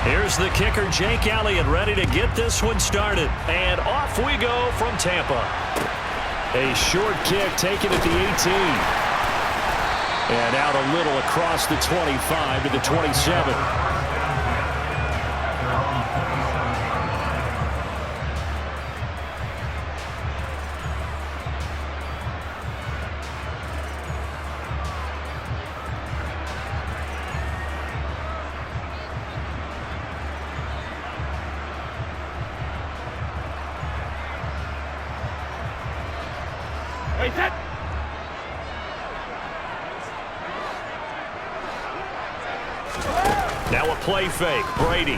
Here's the kicker, Jake Elliott, ready to get this one started. And off we go from Tampa. A short kick taken at the 18. And out a little across the 25 to the 27. Now a play fake. Brady.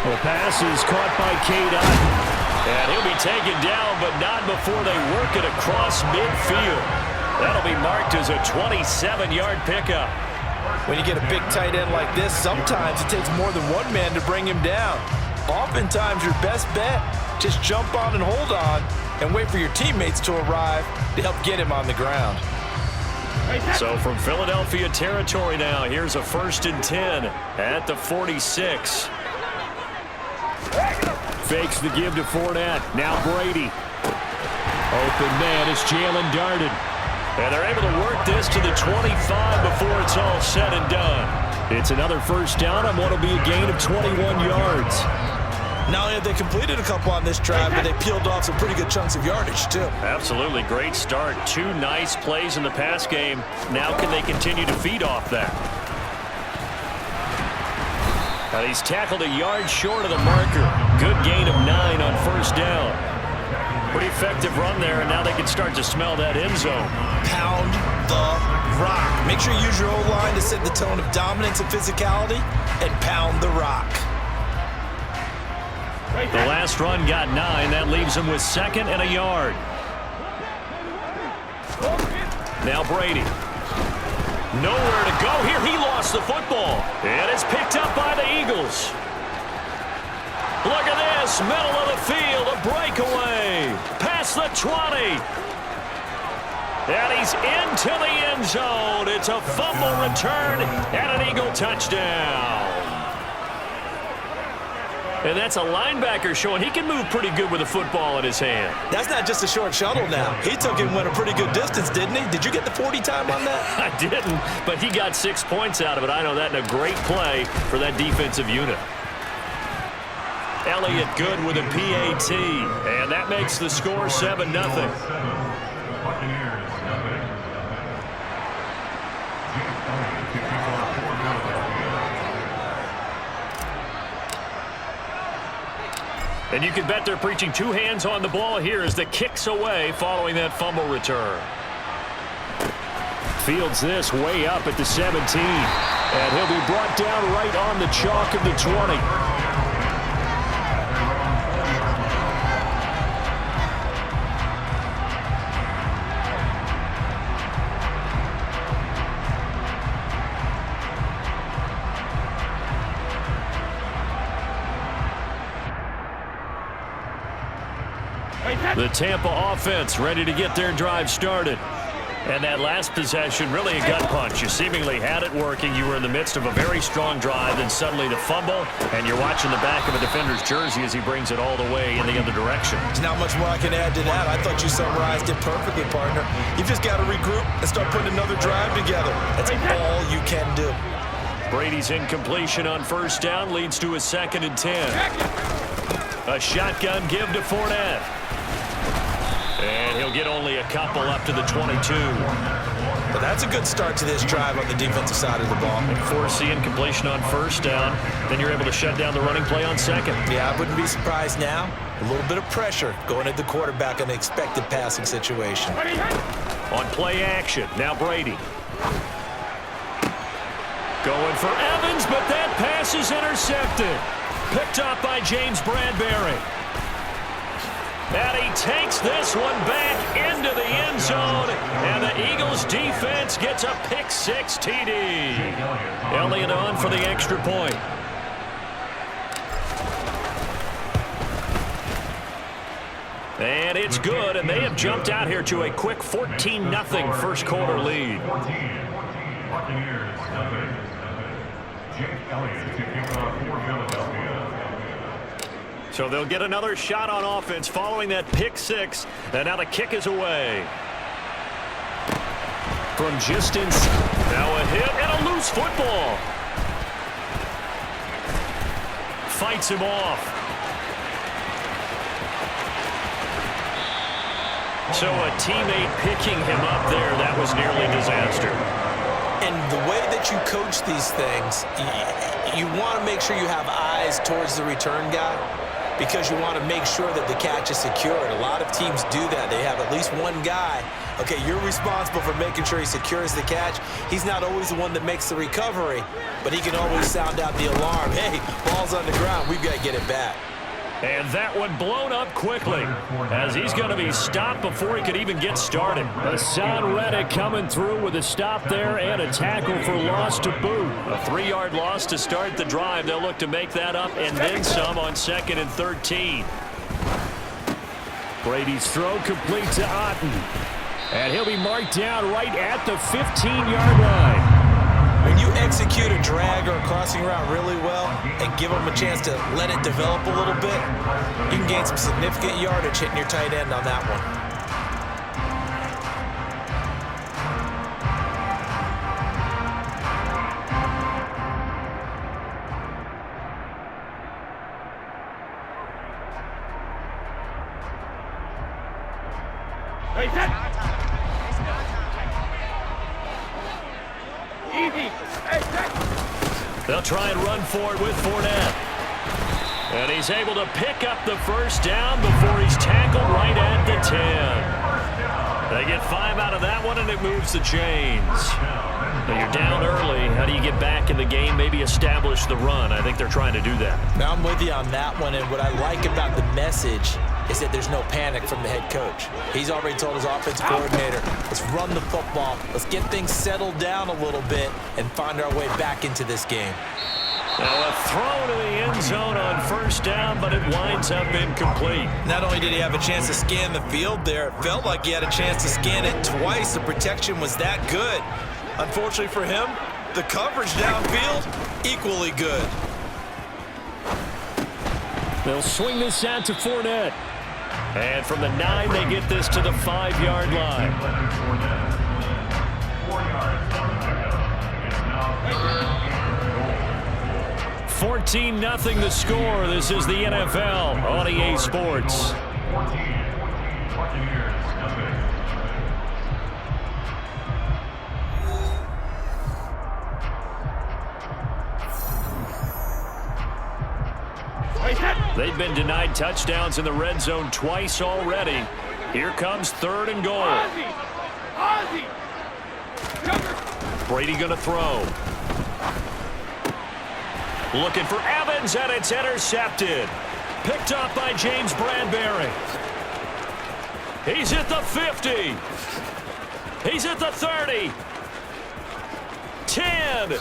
The pass is caught by K-Dot. And he'll be taken down, but not before they work it across midfield. That'll be marked as a 27-yard pickup. When you get a big tight end like this, sometimes it takes more than one man to bring him down. Oftentimes, your best bet, just jump on and hold on and wait for your teammates to arrive to help get him on the ground. So from Philadelphia territory now, here's a 1st and 10 at the 46. Fakes the give to Fournette. Now Brady. Open man as Jalen darted. And they're able to work this to the 25 before it's all said and done. It's another 1st down on what will be a gain of 21 yards. Not only have they completed a couple on this drive, but they peeled off some pretty good chunks of yardage, too. Absolutely. Great start. 2 nice plays in the pass game. Now can they continue to feed off that? Now he's tackled a yard short of the marker. Good gain of 9 on 1st down. Pretty effective run there, and now they can start to smell that end zone. Pound the rock. Make sure you use your O-line to set the tone of dominance and physicality, and pound the rock. The last run got 9. That leaves him with 2nd and a yard. Now Brady. Nowhere to go here. He lost the football. And it's picked up by the Eagles. Look at this. Middle of the field. A breakaway. Past the 20. And he's into the end zone. It's a fumble return and an Eagle touchdown. And that's a linebacker showing he can move pretty good with a football in his hand. That's not just a short shuttle now. He took it and went a pretty good distance, didn't he? Did you get the 40 time on that? I didn't, but he got 6 points out of it. I know that in a great play for that defensive unit. Elliott good with a PAT, and that makes the score 7-0. And you can bet they're preaching 2 hands on the ball here as the kick's away following that fumble return. Fields this way up at the 17. And he'll be brought down right on the chalk of the 20. The Tampa offense ready to get their drive started. And that last possession, really a gut punch. You seemingly had it working. You were in the midst of a very strong drive, then suddenly the fumble, and you're watching the back of a defender's jersey as he brings it all the way in the other direction. There's not much more I can add to that. I thought you summarized it perfectly, partner. You've just got to regroup and start putting another drive together. That's all you can do. Brady's incompletion on 1st down leads to a 2nd and 10. A shotgun give to Fournette. And he'll get only a couple up to the 22. But that's a good start to this drive on the defensive side of the ball. And force the incompletion on 1st down. Then you're able to shut down the running play on 2nd. Yeah, I wouldn't be surprised now. A little bit of pressure going at the quarterback in an expected passing situation. On play action, now Brady. Going for Evans, but that pass is intercepted. Picked up by James Bradbury. And he takes this one back into the end zone, and the Eagles defense gets a pick-6 TD. Elliott on for the extra point. And it's good, and they have jumped out here to a quick 14-0 first quarter lead. So they'll get another shot on offense following that pick six. And now the kick is away. From just inside. Now a hit and a loose football. Fights him off. So a teammate picking him up there, that was nearly disaster. And the way that you coach these things, you want to make sure you have eyes towards the return guy because you want to make sure that the catch is secured. A lot of teams do that. They have at least one guy. Okay, you're responsible for making sure he secures the catch. He's not always the one that makes the recovery, but he can always sound out the alarm. Hey, ball's on the ground. We've got to get it back. And that one blown up quickly as he's going to be stopped before he could even get started. Hassan Reddick coming through with a stop there and a tackle for loss to boot. A 3-yard loss to start the drive. They'll look to make that up and then some on 2nd and 13. Brady's throw complete to Otten. And he'll be marked down right at the 15-yard line. When you execute a drag or a crossing route really well and give them a chance to let it develop a little bit, you can gain some significant yardage hitting your tight end on that one. They'll try and run for it with Fournette. And he's able to pick up the first down before he's tackled right at the 10. They get 5 out of that one, and it moves the chains. Now you're down early. How do you get back in the game, maybe establish the run? I think they're trying to do that. Now I'm with you on that one, and what I like about the message is that there's no panic from the head coach. He's already told his offensive coordinator, let's run the football, let's get things settled down a little bit and find our way back into this game. Now a throw to the end zone on first down, but it winds up incomplete. Not only did he have a chance to scan the field there, it felt like he had a chance to scan it twice. The protection was that good. Unfortunately for him, the coverage downfield, equally good. They'll swing this out to Fournette. And from the 9, they get this to the 5-yard line. 14-0 the score. This is the NFL on EA Sports. They've been denied touchdowns in the red zone twice already. Here comes 3rd and goal. Brady going to throw. Looking for Evans, and it's intercepted. Picked up by James Bradbury. He's at the 50. He's at the 30. 10.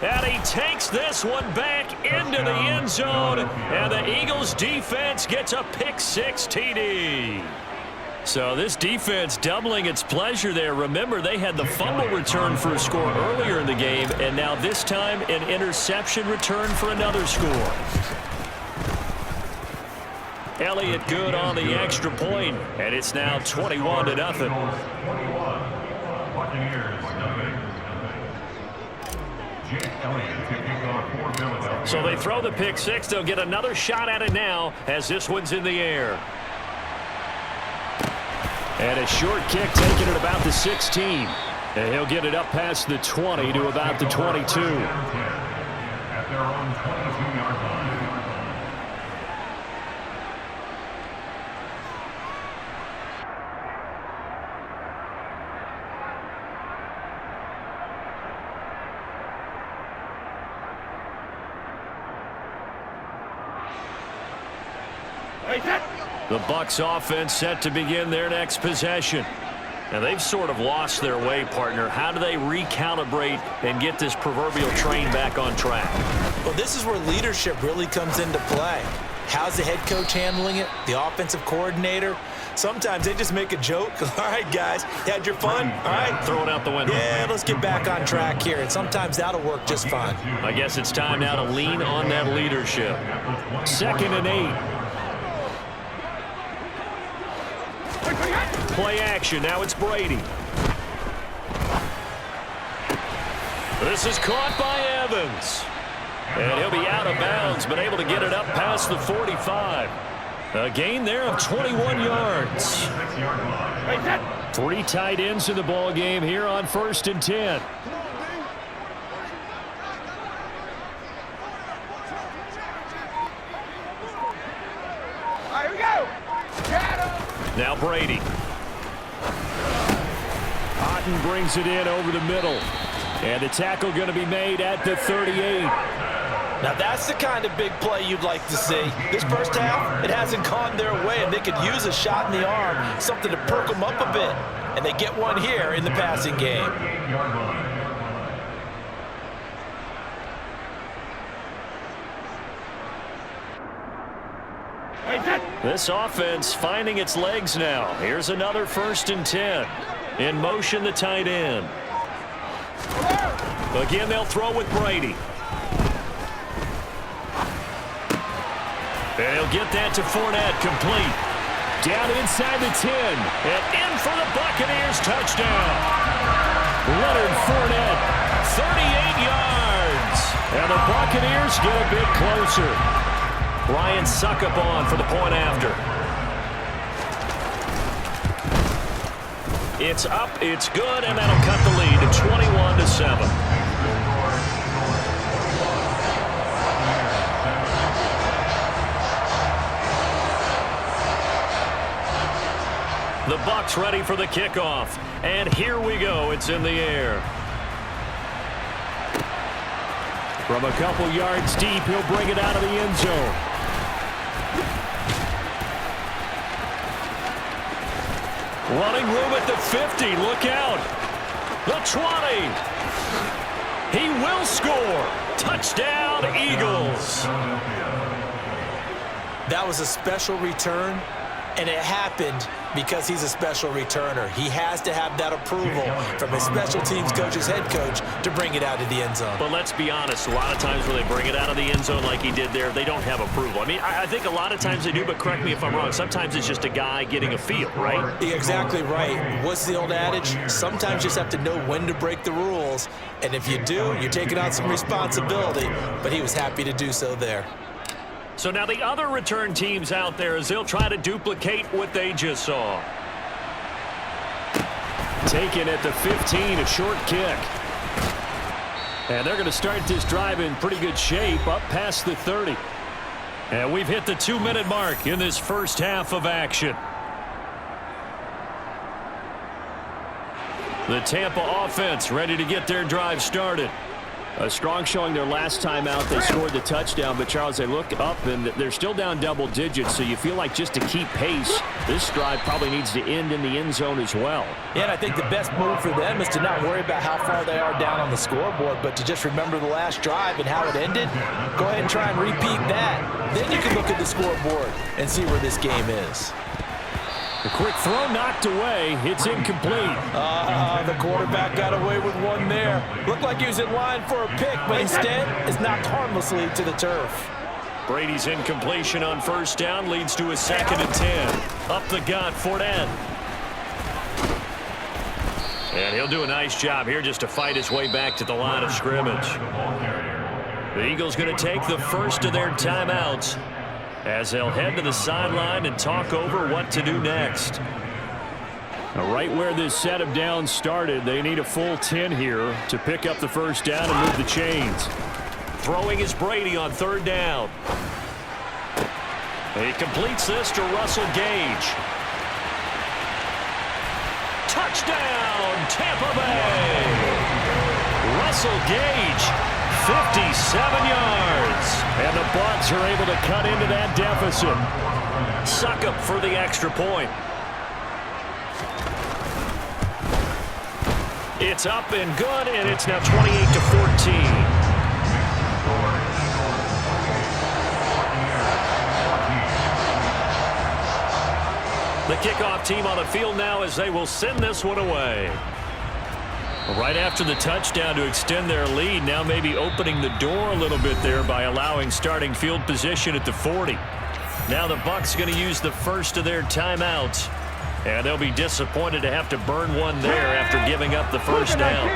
And he takes this one back into the end zone. And the Eagles defense gets a pick-6 TD. So this defense doubling its pleasure there. Remember, they had the fumble return for a score earlier in the game, and now this time an interception return for another score. Elliott good on the extra point, and it's now 21-0. So they throw the pick-6. They'll get another shot at it now as this one's in the air. And a short kick taken at about the 16. And he'll get it up past the 20 to about the 22. At their own 22-yard line. The Bucs offense set to begin their next possession. And they've sort of lost their way, partner. How do they recalibrate and get this proverbial train back on track? Well, this is where leadership really comes into play. How's the head coach handling it? The offensive coordinator? Sometimes they just make a joke. All right, guys, you had your fun? All right. Throw it out the window. Yeah, let's get back on track here, and sometimes that'll work just fine. I guess it's time now to lean on that leadership. 2nd and 8. Play action. Now it's Brady. This is caught by Evans. And he'll be out of bounds, but able to get it up past the 45. A gain there of 21 yards. 3 tight ends in the ball game here on 1st and 10. Here we go. Now Brady. Otten brings it in over the middle. And the tackle going to be made at the 38. Now that's the kind of big play you'd like to see. This first half, it hasn't gone their way, and they could use a shot in the arm, something to perk them up a bit. And they get one here in the passing game. This offense finding its legs now. Here's another 1st and 10. In motion, the tight end. Again, they'll throw with Brady. And he'll get that to Fournette, complete. Down inside the 10. And in for the Buccaneers, touchdown. Leonard Fournette, 38 yards. And the Buccaneers get a bit closer. Ryan Suckup on for the point after. It's up, it's good, and that'll cut the lead to 21-7. The Bucs ready for the kickoff. And here we go. It's in the air. From a couple yards deep, he'll bring it out of the end zone. Running room at the 50. Look out. The 20. He will score. Touchdown, Eagles. That was a special return, and it happened because he's a special returner. He has to have that approval from his special teams coach's head coach to bring it out of the end zone. But let's be honest, a lot of times when they bring it out of the end zone like he did there, they don't have approval. I mean, I think a lot of times they do, but correct me if I'm wrong. Sometimes it's just a guy getting a feel, right? You're exactly right. What's the old adage? Sometimes you just have to know when to break the rules, and if you do, you're taking on some responsibility, but he was happy to do so there. So now the other return teams out there as they'll try to duplicate what they just saw. Taken at the 15, a short kick. And they're going to start this drive in pretty good shape up past the 30. And we've hit the 2-minute mark in this first half of action. The Tampa offense ready to get their drive started. A strong showing their last time out. They scored the touchdown, but Charles, they look up and they're still down double digits, so you feel like just to keep pace, this drive probably needs to end in the end zone as well. Yeah, and I think the best move for them is to not worry about how far they are down on the scoreboard, but to just remember the last drive and how it ended. Go ahead and try and repeat that. Then you can look at the scoreboard and see where this game is. The quick throw knocked away. It's incomplete. The quarterback got away with one there. Looked like he was in line for a pick, but instead is knocked harmlessly to the turf. Brady's incompletion on first down leads to a 2nd and 10. Up the gut, Fournette. And he'll do a nice job here just to fight his way back to the line of scrimmage. The Eagles going to take the first of their timeouts as they'll head to the sideline and talk over what to do next. Now, right where this set of downs started, they need a full 10 here to pick up the first down and move the chains. Throwing is Brady on 3rd down. He completes this to Russell Gage. Touchdown, Tampa Bay! Russell Gage, 57 yards. And the Bucs are able to cut into that deficit. Suckup for the extra point. It's up and good, and it's now 28-14. The kickoff team on the field now as they will send this one away. Right after the touchdown to extend their lead, now maybe opening the door a little bit there by allowing starting field position at the 40. Now the Bucs going to use the first of their timeouts, and they'll be disappointed to have to burn one there after giving up the first down.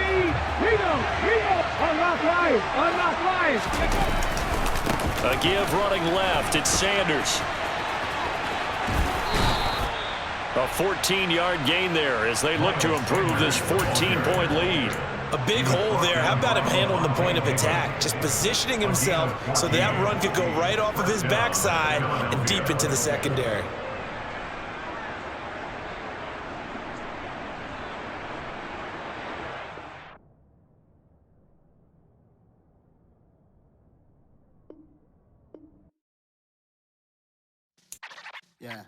A give running left, it's Sanders. A 14-yard gain there as they look to improve this 14-point lead. A big hole there. How about him handling the point of attack? Just positioning himself so that run could go right off of his backside and deep into the secondary. Yeah.